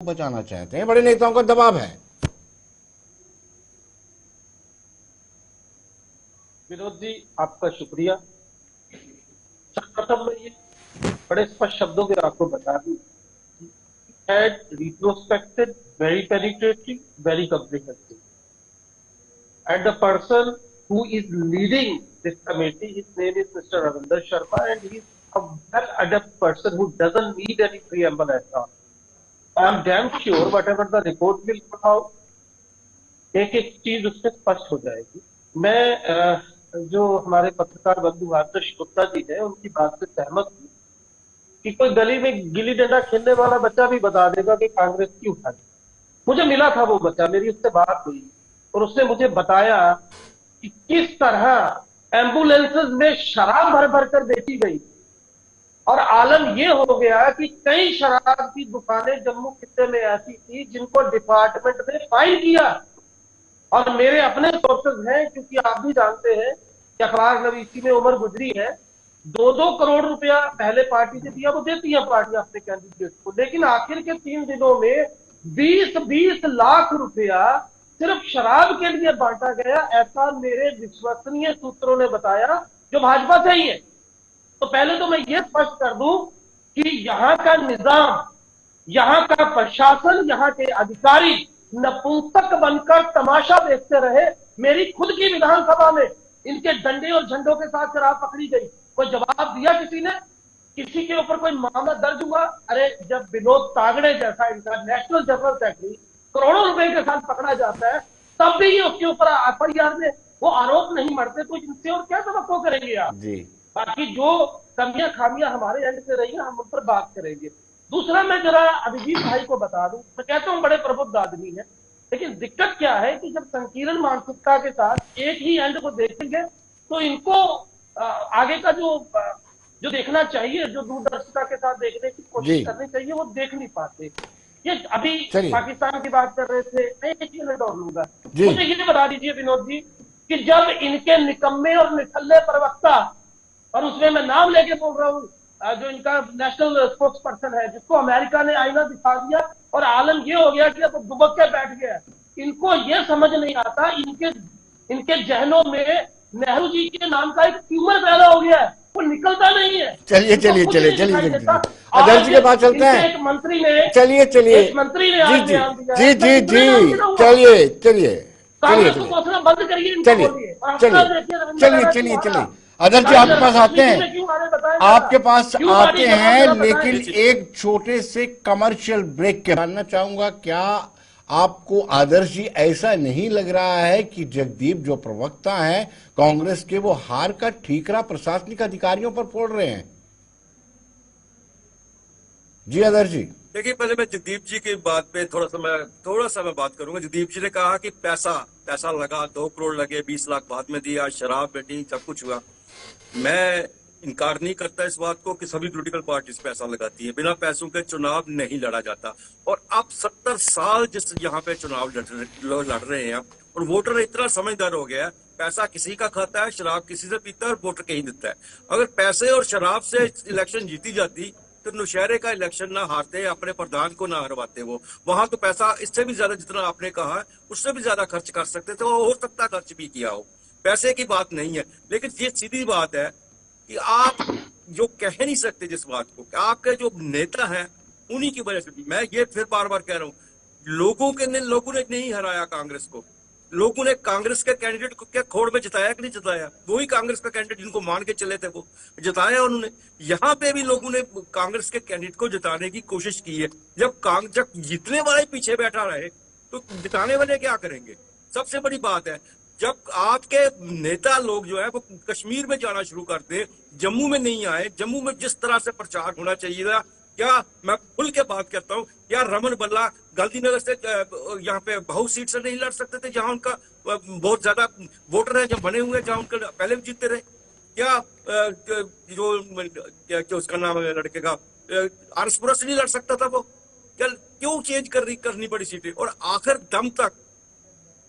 बचाना चाहते हैं, बड़े नेताओं का दबाव है। विनोद जी, आपका शुक्रिया। सर्वप्रथम मैं ये बड़े स्पष्ट शब्दों में आपको बता दूं, had retrospected, very penetrating, very comprehensive. And the person who is leading this committee, his name is Mr. Ravinder Sharma, and he is a well-adept person who doesn't need any preamble at all. I am damn sure whatever the report will come out, एक एक चीज उससे स्पष्ट हो जाएगी। मैं जो हमारे पत्रकार बंधु आदर्श गुप्ता जी है उनकी बात से सहमत हूँ कि कोई गली में गिल्ली डंडा खेलने वाला बच्चा भी बता देगा कि कांग्रेस की उठाई। मुझे मिला था वो बच्चा, मेरी उससे बात हुई और उसने मुझे बताया कि किस तरह एम्बुलेंसेस में शराब भर भर कर बेची गई और आलम ये हो गया कि कई शराब की दुकानें जम्मू खित्ते में ऐसी थी जिनको डिपार्टमेंट ने फाइन किया। और मेरे अपने सोर्सेज हैं, क्योंकि आप भी जानते हैं कि अखबार नवीसी में उम्र गुजरी है, 2-2 करोड़ रुपया पहले पार्टी से दिया, वो देती है पार्टी अपने कैंडिडेट को, लेकिन आखिर के 3 दिनों में 20-20 लाख रुपया सिर्फ शराब के लिए बांटा गया, ऐसा मेरे विश्वसनीय सूत्रों ने बताया जो भाजपा से ही है। तो पहले तो मैं ये स्पष्ट कर दूं कि यहां का निजाम, यहां का प्रशासन, यहां के अधिकारी नपुंसक बनकर तमाशा देखते रहे। मेरी खुद की विधानसभा में इनके डंडे और झंडों के साथ शराब पकड़ी गई, कोई जवाब दिया किसी ने? किसी के ऊपर कोई मामला दर्ज हुआ? अरे जब विनोद तागड़े जैसा इंटरनेशनल जनरल सेक्रेटरी करोड़ों रुपए के साथ पकड़ा जाता है, तब भी उसके ऊपर एफआईआर में वो आरोप नहीं मरते, तो इनसे और क्या तवक्को करेंगे आप जी? बाकी जो कमियां खामियां हमारे एंड से रही हैं हम उन पर बात करेंगे। दूसरा मैं जरा अभिजीत भाई को बता दूं, मैं कहता हूं बड़े प्रबुद्ध आदमी है, लेकिन दिक्कत क्या है कि जब संकीर्ण मानसिकता के साथ एक ही एंड को देखेंगे तो इनको आगे का जो देखना चाहिए, जो दूरदर्शिता के साथ देखने की कोशिश करनी चाहिए, वो देख नहीं पाते। ये अभी पाकिस्तान की बात कर रहे थे, मैं एक मिनट और लूंगा। मुझे ये बता दीजिए विनोद जी कि जब इनके निकम्मे और निठल्ले प्रवक्ता, और उसमें मैं नाम लेके बोल रहा हूँ, जो इनका नेशनल स्पोक्स पर्सन है, जिसको अमेरिका ने आईना दिखा दिया और आलम ये हो गया कि अब दुबक के बैठ गया, इनको ये समझ नहीं आता, इनके जहनों में नेहरू जी के नाम का एक ट्यूमर पैदा हो गया है, वो निकलता नहीं है। चलिए अध्यक्ष जी के पास चलते हैं। एक मंत्री ने चलिए मंत्री ने जी चलिए बंद करिए, चलिए अध्यक्ष जी आपके पास आते हैं, लेकिन एक छोटे से कमर्शियल ब्रेक के जानना चाहूंगा, क्या आपको आदर्श जी ऐसा नहीं लग रहा है कि जगदीप जो प्रवक्ता हैं कांग्रेस के, वो हार का ठीकरा प्रशासनिक अधिकारियों पर फोड़ रहे हैं? जी आदर्श जी। देखिए, पहले मैं जगदीप जी की बात पे थोड़ा सा मैं बात करूंगा। जगदीप जी ने कहा कि पैसा लगा, 2 करोड़ लगे, 20 लाख बाद में दिया, शराब बेटी, सब कुछ हुआ। मैं इनकार नहीं करता इस बात को कि सभी पॉलिटिकल पार्टीज पैसा लगाती है, बिना पैसों के चुनाव नहीं लड़ा जाता। और अब 70 साल जिस यहाँ पे चुनाव लड़ रहे हैं और वोटर इतना समझदार हो गया है, पैसा किसी का खाता है, शराब किसी से पीता है और वोटर कहीं देता है। अगर पैसे और शराब से इलेक्शन जीती जाती तो नौशहरे का इलेक्शन ना हारते, अपने प्रधान को ना हरवाते। वो वहां तो पैसा इससे भी ज्यादा, जितना आपने कहा उससे भी ज्यादा खर्च कर सकते थे, और हो सकता खर्च भी किया हो। पैसे की बात नहीं है, लेकिन ये सीधी बात है कि आप जो कह नहीं सकते जिस बात को, आपके जो नेता हैं उन्हीं की वजह से, मैं ये फिर बार बार कह रहा हूँ, लोगों ने नहीं हराया कांग्रेस को। लोगों ने कांग्रेस के कैंडिडेट को क्या खोड़ में जिताया कि नहीं जिताया? वही कांग्रेस का कैंडिडेट जिनको मान के चले थे वो जिताया उन्होंने। यहाँ पे भी लोगों ने कांग्रेस के कैंडिडेट को जिताने की कोशिश की है। जब जीतने वाले पीछे बैठा रहे तो जिताने वाले क्या करेंगे? सबसे बड़ी बात है, जब आपके नेता लोग जो है वो कश्मीर में जाना शुरू करते, जम्मू में नहीं आए, जम्मू में जिस तरह से प्रचार होना चाहिए था, क्या मैं खुल के बात करता हूँ, क्या रमन बल्ला गांधीनगर से यहाँ पे बहुत सीट से नहीं लड़ सकते थे, जहां उनका बहुत ज्यादा वोटर है, जब बने हुए, जहां उनका पहले भी जीतते रहे? क्या जो उसका नाम है लड़के का, आरएसपुरा से नहीं लड़ सकता था वो? क्या क्यों चेंज करनी पड़ी सीटें? और आखिर दम तक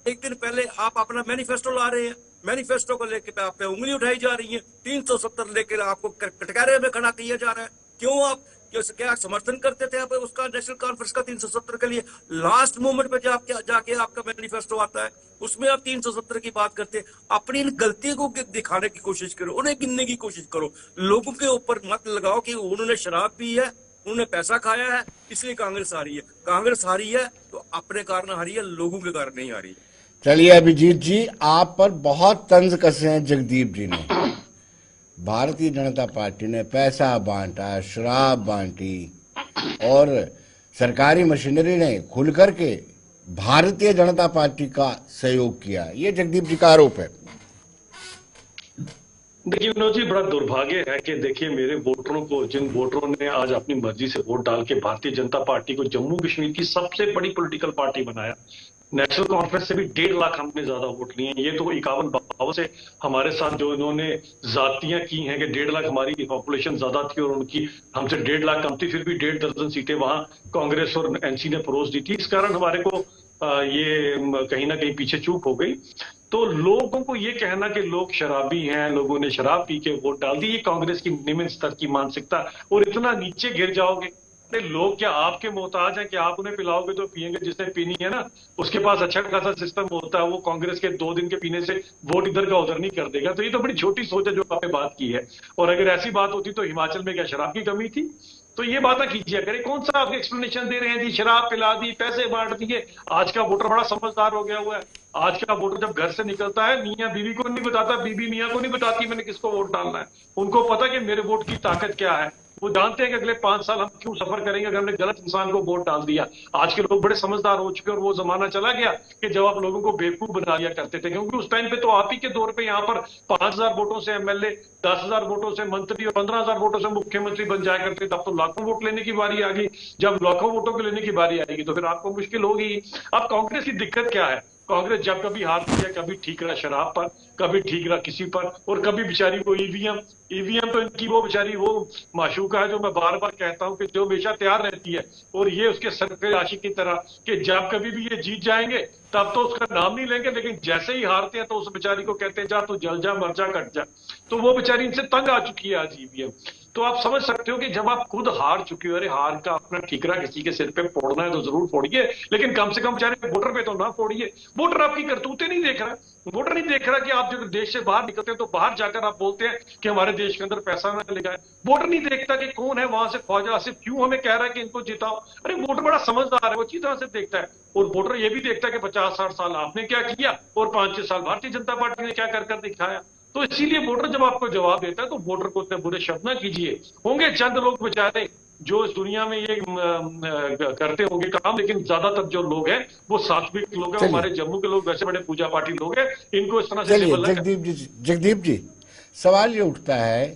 एक दिन पहले आप अपना मैनिफेस्टो ला रहे हैं, मैनिफेस्टो को लेकर आप पे उंगली उठाई जा रही है, 370 लेकर आपको कटघरे में खड़ा किया जा रहा है। क्यों आप कि उस क्या समर्थन करते थे आप उसका नेशनल कॉन्फ्रेंस का 370 के लिए? लास्ट मोमेंट पे जाके आपका मैनिफेस्टो आता है, उसमें आप 370 की बात करते हैं। अपनी इन गलतियों को दिखाने की कोशिश करो, उन्हें गिनने की कोशिश करो, लोगों के ऊपर मत लगाओ कि उन्होंने शराब पी है, उन्होंने पैसा खाया है, इसलिए कांग्रेस हारी है। कांग्रेस हारी है तो अपने कारण हारी है, लोगों के कारण नहीं हारी है। चलिए अभिजीत जी, आप पर बहुत तंज कसे हैं जगदीप जी ने। भारतीय जनता पार्टी ने पैसा बांटा, शराब बांटी और सरकारी मशीनरी ने खुल करके भारतीय जनता पार्टी का सहयोग किया, ये जगदीप जी का आरोप है। देखिए विनोद जी, बड़ा दुर्भाग्य है कि देखिए मेरे वोटरों को, जिन वोटरों ने आज अपनी मर्जी से वोट डाल के भारतीय जनता पार्टी को जम्मू कश्मीर की सबसे बड़ी पॉलिटिकल पार्टी बनाया, नेशनल कॉन्फ्रेंस से भी 1.5 लाख हमने ज्यादा वोट लिए हैं। ये तो 51-52 से हमारे साथ जो इन्होंने जातियां की हैं कि 1.5 लाख हमारी पॉपुलेशन ज्यादा थी और उनकी हमसे 1.5 लाख कम थी, फिर भी 1.5 दर्जन सीटें वहां कांग्रेस और एनसी ने परोस दी थी। इस कारण हमारे को ये कहीं ना कहीं पीछे चूक हो गई। तो लोगों को ये कहना कि लोग शराबी हैं, लोगों ने शराब पी के वोट डाल दी, ये कांग्रेस की निम्न स्तर की मानसिकता। और इतना नीचे गिर जाओगे, लोग क्या आपके मोहताज हैं कि आप उन्हें पिलाओगे तो पिएंगे? जिसने पीनी है ना, उसके पास अच्छा खासा सिस्टम होता है, वो कांग्रेस के 2 दिन के पीने से वोट इधर का उधर नहीं कर देगा। तो ये तो बड़ी छोटी सोच है जो आपने बात की है। और अगर ऐसी बात होती तो हिमाचल में क्या शराब की कमी थी? तो ये बात कीजिए, करें कौन सा आप एक्सप्लेनेशन दे रहे हैं जी, शराब पिला दी, पैसे बांट दिए। आज का वोटर बड़ा समझदार हो गया हुआ है। आज का वोटर जब घर से निकलता है, मियां बीवी को नहीं बताता, बीबी मियां को नहीं बताती मैंने किसको वोट डालना है। उनको पता कि मेरे वोट की ताकत क्या है। वो जानते हैं कि अगले 5 साल हम क्यों सफर करेंगे अगर हमने गलत इंसान को वोट डाल दिया। आज के लोग बड़े समझदार हो चुके हैं और वो जमाना चला गया कि जब आप लोगों को बेवकूफ बना दिया करते थे। क्योंकि उस टाइम पे तो आप ही के दौर पे यहाँ पर 5,000 वोटों से एमएलए, 10,000 वोटों से मंत्री और 15,000 वोटों से मुख्यमंत्री बन जाया करते थे। अब तो लाखों वोट लेने की बारी आ गई। जब लाखों वोटों को लेने की बारी आएगी तो फिर आपको मुश्किल होगी। अब कांग्रेस की दिक्कत क्या है? कांग्रेस जब कभी हारती है, कभी ठीक रहा शराब पर, कभी ठीक रहा किसी पर, और कभी बेचारी वो ईवीएम तो इनकी वो बेचारी वो माशूका है जो मैं बार बार कहता हूं कि जो हमेशा तैयार रहती है। और ये उसके सर पे आशिक की तरह कि जब कभी भी ये जीत जाएंगे तब तो उसका नाम नहीं लेंगे, लेकिन जैसे ही हारते हैं तो उस बेचारी को कहते हैं जा तू जल जा, मर जा, कट जा। तो वो बेचारी इनसे तंग आ चुकी है आज ईवीएम। तो आप समझ सकते हो कि जब आप खुद हार चुके हो, अरे हार का अपना ठीकरा किसी के सिर पे फोड़ना है तो जरूर फोड़िए, लेकिन कम से कम बेचारे वोटर पे तो ना फोड़िए। वोटर आपकी करतूतें नहीं देख रहा, वोटर नहीं देख रहा कि आप जब देश से बाहर निकलते हैं तो बाहर जाकर आप बोलते हैं कि हमारे देश के अंदर पैसा ना लगा है। वोटर नहीं देखता कि कौन है वहां से ख्वाजा आसिफ क्यों हमें कह रहा है कि इनको जिताओ। अरे वोटर बड़ा समझदार है, वो अच्छी तरह से देखता है। और वोटर ये भी देखता है कि 50-60 साल आपने क्या किया और 5-6 साल भारतीय जनता पार्टी ने क्या कर दिखाया। तो इसीलिए वोटर जब आपको जवाब देता है तो वोटर को इतने बुरे शब्द ना कीजिए। होंगे चंद लोग बेचारे जो इस दुनिया में ये करते होंगे काम, लेकिन ज्यादातर जो लोग हैं वो सात्विक लोग हैं। हमारे जम्मू के लोग वैसे बड़े पूजा पाठी लोग हैं, इनको इस तरह से जगदीप जी, सवाल ये उठता है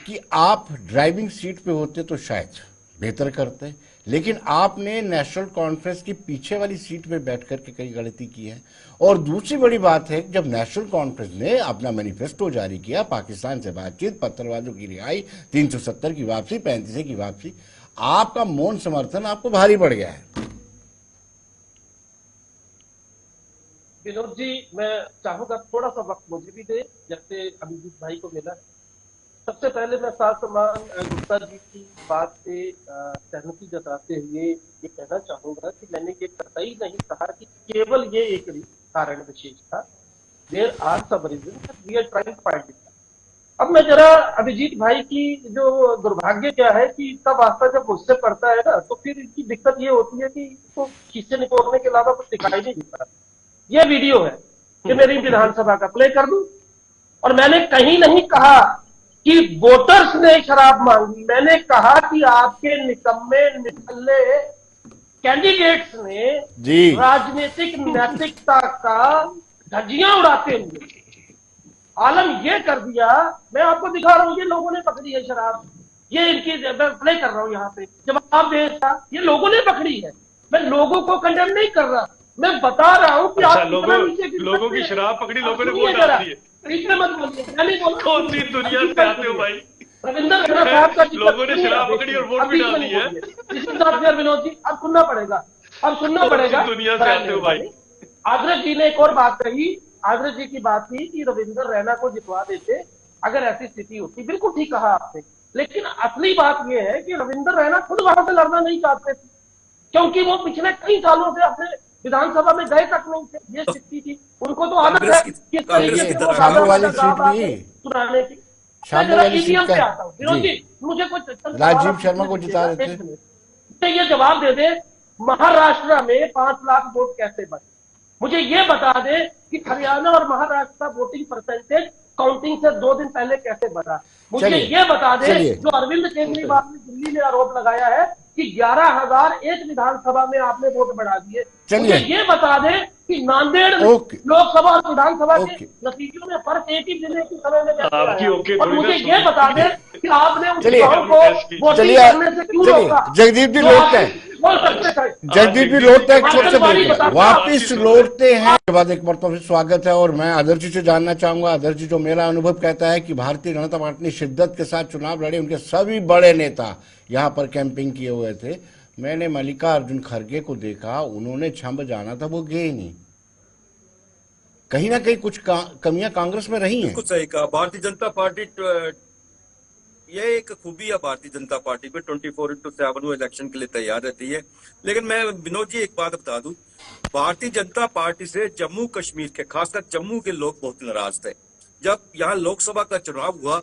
कि आप ड्राइविंग सीट पे होते तो शायद बेहतर करते, लेकिन आपने नेशनल कॉन्फ्रेंस की पीछे वाली सीट पे बैठ करके कई गलती की है। और दूसरी बड़ी बात है, जब नेशनल कॉन्फ्रेंस ने अपना मैनिफेस्टो जारी किया, पाकिस्तान से बातचीत, पत्थरबाजों की रिहाई, 370 की वापसी, 35 की वापसी, आपका मौन समर्थन आपको भारी पड़ गया है। विनोद जी, मैं चाहूंगा थोड़ा सा वक्त मुझे भी दे, जैसे अभिजीत भाई को मिला। सबसे पहले मैं सासमान गुप्ता जी की बात से सहमति जताते हुए ये कहना चाहूंगा कि मैंने ये कतई नहीं कहा कि केवल ये एक कारण विशेष था। There are sub reason, we are trying to find it. अब मैं जरा अभिजीत भाई की जो दुर्भाग्य क्या है कि इसका वास्ता जब मुझसे पड़ता है ना, तो फिर इनकी दिक्कत ये होती है कि इसको शीशे निकोड़ने के अलावा कुछ दिखाई नहीं देता। ये वीडियो है कि मेरी विधानसभा का प्ले कर दूं, और मैंने कहीं नहीं कहा कि वोटर्स ने शराब मांगी। मैंने कहा कि आपके निकम्मे निकले कैंडिडेट्स ने राजनीतिक नैतिकता का धज्जियां उड़ाते हुए आलम ये कर दिया। मैं आपको दिखा रहा हूं, ये लोगों ने पकड़ी है शराब, ये इनकी प्ले कर रहा हूं यहाँ पे जवाब दे था, ये लोगों ने पकड़ी है। मैं लोगों को कंडेम नहीं कर रहा, मैं बता रहा हूं कि आप लोगों की शराब पकड़ी, लोगों ने वोट डाल दिए। मत बोलिए, मैंने बोला कौन सी दुनिया से आते हो भाई? रविंदर रैना साहब का लोगों ने शराब पकड़ी और वोट भी डाल दी है। विनोद जी, अब सुनना पड़ेगा, अब सुनना पड़ेगा। दुनिया से आते हो भाई। आदर्श जी ने एक और बात कही, आदर्श जी की बात थी कि रविंदर रैना को जितवा देते अगर ऐसी स्थिति होती। बिल्कुल ठीक कहा आपने, लेकिन असली बात यह है कि रविंद्र रैना खुद वहां से लड़ना नहीं चाहते थे, क्योंकि वो पिछले कई सालों से अपने विधानसभा में गए तक नहीं थे। ये स्थिति थी। उनको तो आदत है किस तरीके से वो शामली वाली सीट गाँव भी, सुनाने की। शामली वाली सीट पे का आता हूँ विनोद जी, मुझे कुछ राजीव शर्मा को जिता देते। मुझे ये जवाब दे दे, महाराष्ट्र में 5 लाख वोट कैसे बने? मुझे ये बता दे कि हरियाणा और महाराष्ट्र का वोटिंग परसेंटेज काउंटिंग से 2 दिन पहले कैसे बढ़ा? मुझे ये बता दे, जो अरविंद केजरीवाल ने दिल्ली में आरोप लगाया है कि 11,000 एक विधानसभा में आपने वोट बढ़ा दिए। मुझे ये बता दे कि नांदेड़ लोकसभा और विधानसभा के नतीजों में फर्क एक ही जिले के समय में कैसे आया? और मुझे ये बता दे कि आपने उस गांव को वोटिंग करने से क्यों रोका? जगदीप जी लौटते हैं, जगदीप जी लौटते हैं, छोटे से वापिस लौटते हैं के बाद एक मरतबा फिर स्वागत है। और मैं आदर्श जी से जानना चाहूंगा, आदर्श जी, जो मेरा अनुभव कहता है कि भारतीय जनता पार्टी ने शिद्दत के साथ चुनाव लड़े, उनके सभी बड़े नेता यहाँ पर कैंपिंग किए हुए थे। मैंने मल्लिकार्जुन खड़गे को देखा, उन्होंने छंब जाना था, वो गए नहीं। कहीं ना कहीं कुछ कमियां कांग्रेस में रही हैं। कुछ सही कहा। भारतीय जनता पार्टी, ये एक खूबी है भारतीय जनता पार्टी पे, 24/7 वो इलेक्शन के लिए तैयार रहती है। लेकिन मैं विनोद जी एक बात बता दूं, भारतीय जनता पार्टी से जम्मू कश्मीर के, खासकर जम्मू के लोग बहुत नाराज थे। जब यहाँ लोकसभा का चुनाव हुआ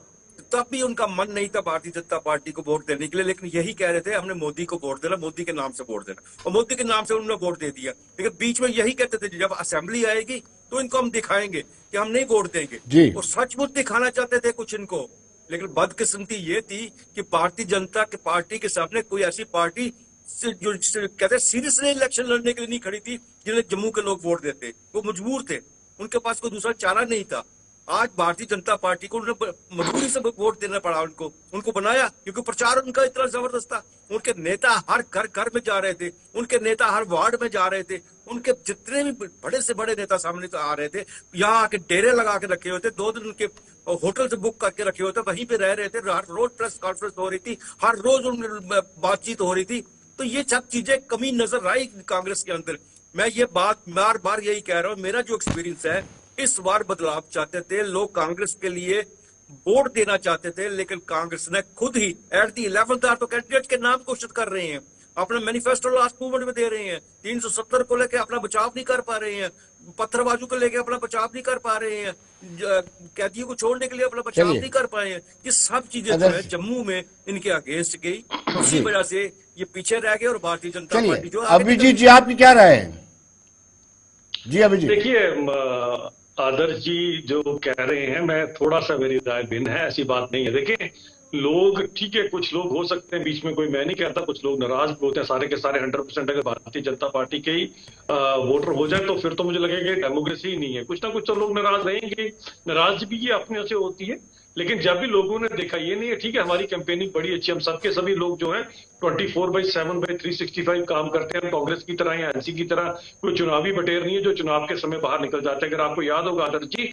तब भी उनका मन नहीं था भारतीय जनता पार्टी को वोट देने के लिए, लेकिन यही कह रहे थे हमने मोदी को वोट देना, मोदी के नाम से वोट देना, और मोदी के नाम से उन्होंने वोट दे दिया। लेकिन बीच में यही कहते थे जब असेंबली आएगी तो इनको हम दिखाएंगे कि हम नहीं वोट देंगे, और सचमुच दिखाना चाहते थे कुछ इनको। लेकिन बदकिस्मती ये थी कि भारतीय जनता के पार्टी के सामने कोई ऐसी पार्टी जो कहते सीरियसली इलेक्शन लड़ने के लिए नहीं खड़ी थी जिन्हें जम्मू के लोग वोट देते। वो मजबूर थे, उनके पास कोई दूसरा चारा नहीं था। आज भारतीय जनता पार्टी को मजबूरी से वोट देना पड़ा, उनको बनाया, क्योंकि प्रचार उनका इतना जबरदस्त था। उनके नेता हर घर घर में जा रहे थे, उनके नेता हर वार्ड में जा रहे थे, उनके जितने भी बड़े से बड़े नेता सामने तो आ रहे थे, यहाँ आके डेरे लगा के रखे हुए थे, 2 दिन उनके होटल से बुक करके रखे हुए थे, वहीं पे रह रहे थे। हर रोज प्रेस कॉन्फ्रेंस हो रही थी, हर रोज उनमें बातचीत हो रही थी। तो ये सब चीजें कमी नजर आई कांग्रेस के अंदर। मैं ये बात बार बार यही कह रहा हूँ, मेरा जो एक्सपीरियंस है, इस बार बदलाव चाहते थे लोग, कांग्रेस के लिए वोट देना चाहते थे, लेकिन कांग्रेस ने खुद ही एट द 11th आवर तो कैंडिडेट के नाम घोषित कर रहे हैं, अपना मैनिफेस्टो लास्ट मूवमेंट में दे रहे हैं, 370 को लेकर अपना बचाव नहीं कर पा रहे हैं, पत्थरबाजू को लेकर अपना बचाव नहीं कर पा रहे हैं, कैदियों को छोड़ने के लिए अपना बचाव नहीं कर पाए हैं। ये सब चीजें जो है जम्मू में इनके अगेंस्ट गई, उसी वजह से ये पीछे रह गए। और भारतीय जनता पार्टी जो अभिजीत जी आपकी क्या राय है? जी अभिजीत। देखिए, आदर्श जी जो कह रहे हैं, मैं थोड़ा सा, मेरी राय भिन्न है, ऐसी बात नहीं है। देखिए, लोग ठीक है, कुछ लोग हो सकते हैं बीच में, कोई मैं नहीं कहता, कुछ लोग नाराज होते हैं, सारे के सारे 100% अगर भारतीय जनता पार्टी के ही वोटर हो जाए तो फिर तो मुझे लगेगा डेमोक्रेसी ही नहीं है। कुछ ना कुछ तो लोग नाराज रहेंगे, नाराजगी ये अपने से होती है। लेकिन जब भी लोगों ने देखा, ये नहीं है, ठीक है हमारी कैंपेनिंग बड़ी अच्छी, हम सबके सभी लोग जो हैं 24/7/365 काम करते हैं, कांग्रेस की तरह या एनसी की तरह कोई चुनावी बटेर नहीं है जो चुनाव के समय बाहर निकल जाते हैं। अगर आपको याद होगा आदर्श जी,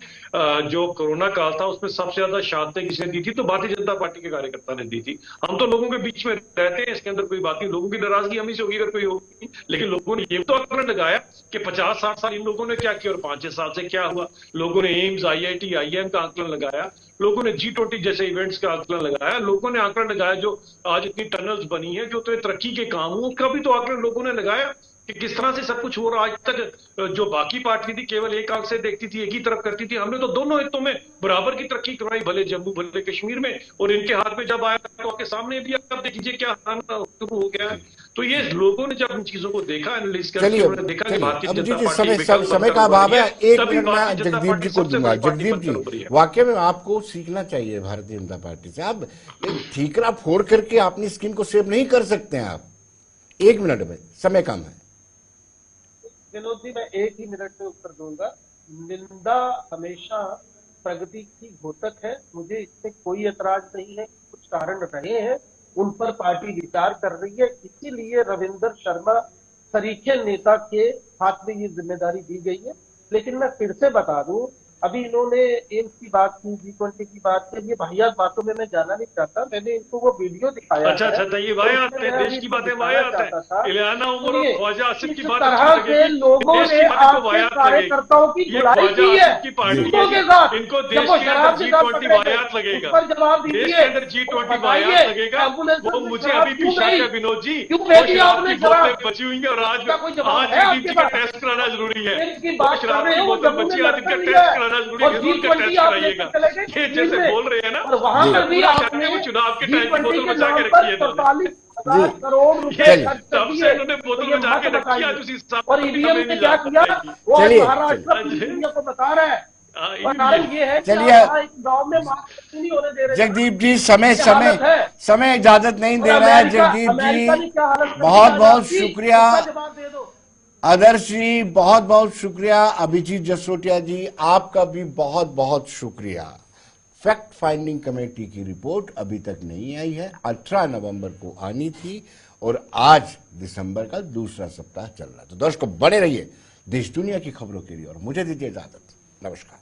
जो कोरोना काल था उसमें सबसे ज्यादा शहादतें किसने दी थी? तो भारतीय जनता पार्टी के कार्यकर्ता ने दी थी। हम तो लोगों के बीच में रहते हैं, इसके अंदर कोई बात नहीं, लोगों की नाराजगी हमें से होगी अगर कोई होगी, लेकिन लोगों ने ये तो आंकलन लगाया कि 50-60 साल इन लोगों ने क्या किया और 5-6 साल से क्या हुआ। लोगों ने एम्स, IIT, IIM का आंकलन लगाया, लोगों ने G20 जैसे इवेंट्स का आंकलन लगाया, लोगों ने आंकलन लगाया जो आज इतनी टनल्स बनी है, जो तो तरक्की के काम हुए, उसका भी तो आंकलन लोगों ने लगाया कि किस तरह से सब कुछ हो रहा। आज तक जो बाकी पार्टी थी केवल एक आंख से देखती थी, एक ही तरफ करती थी, हमने तो दोनों हितों में बराबर की तरक्की करवाई, भले जम्मू भले कश्मीर में। और इनके हाथ में जब आया तो आपके सामने भी आप देखिए क्या शुरू हो गया है। तो ये लोगों ने जब इन चीजों को देखा, एनालिस करके उन्होंने देखा कि भारतीय जनता पार्टी समय का अभाव है, 1 मिनट मैं जगदीप जी को दूंगा। जगदीप जी, वाकई में आपको सीखना चाहिए भारतीय जनता पार्टी से। आप ठीकरा फोड़ करके अपनी स्कीम को सेव नहीं कर सकते हैं आप। 1 मिनट में, समय कम है। विनोद जी, मैं 1 ही मिनट में उत्तर दूंगा। निंदा हमेशा प्रगति की घोतक है, मुझे इसमें कोई एतराज नहीं है। कुछ कारण रहे हैं, उन पर पार्टी विचार कर रही है, इसीलिए रविंद्र शर्मा सरीखे नेता के हाथ में ये जिम्मेदारी दी गई है। लेकिन मैं फिर से बता दूं अभी इन्होंने एम्स की बात की, G20 की बात की, ये वाहियात बातों में मैं जाना नहीं चाहता, मैंने इनको वो वीडियो दिखाया अच्छा है, अच्छा, ये वाहियात है, देश की बातें वाहियात है। इलियाना उमर और ख्वाजा आसिफ की बात तरह अच्छी से लगेगी, लोगों देश ने की बातें को आपके वाहियात कार्यकर्ताओं की लगेगी। ये धुलाई ख्वाजा की है आसिफ की पार्टी हिंदुओं के है, साथ, इनको जब देश वो के शराब अंदर के साथ G20 पकड़े गए, वाहियात लगेगा, उस पर जवाब देश दीजिए। के अंदर G20 वाहियात लगेगा। वो मुझे अभी भी शक है विनोद जी, क्यों वो भेजी शराब आपने की बोतलें शराब? बची हुई है और आज इसका कोई जवाब आज है भी आपके डीपी का पास? टेस्ट कराना जरूरी है। इसकी वो बात कर शराब रहे की हो, वो बोतल जम्मू बची में है, जिनका लड़कर टेस्ट लिया है, कराना जरूरी और है, जरूर का G20 टेस्ट आप कराइएगा। लेकर चले गए ये कश्मीर जैसे में, बोल रहे हैं ना, और वहां जी। पर भी पूरा शक आपने है वो चुनाव के टाइम की G20 बोतल के बचा के नाम रखी पर है इन्होंने। 47,000 करोड़ रुपए चलिए। खर्च कर तब से दिए, इन्होंने बोतल तो ये बचा के मत रखी है, आज बताइए। उसी हिसाब और से ईवीएम हमें ने नहीं क्या जान किया, पाएगी। वो आज चलिए, महाराष्ट्र चलिए। पूरी दुनिया को बता रहा है। हाँ, और कारण ये है कि चलिए। आप वहाँ एक गांव में मास्क नहीं होने दे रहे। जगदीप जी, समय ये हालत है। समय इजाजत नहीं और दे रहा है। अमेरिका जगदीप अमेरिका ने जी, क्या हालत कर दी बहुत आज बहुत आपकी? शुक्रिया। उसका जवाब दे दो। आदर्श जी, बहुत बहुत शुक्रिया। अभिजीत जसरोटिया जी, आपका भी बहुत बहुत शुक्रिया। फैक्ट फाइंडिंग कमेटी की रिपोर्ट अभी तक नहीं आई है, 18 नवंबर को आनी थी और आज दिसंबर का दूसरा सप्ताह चल रहा है। तो दर्शकों, बने रहिए देश दुनिया की खबरों के लिए और मुझे दीजिए इजाजत। नमस्कार।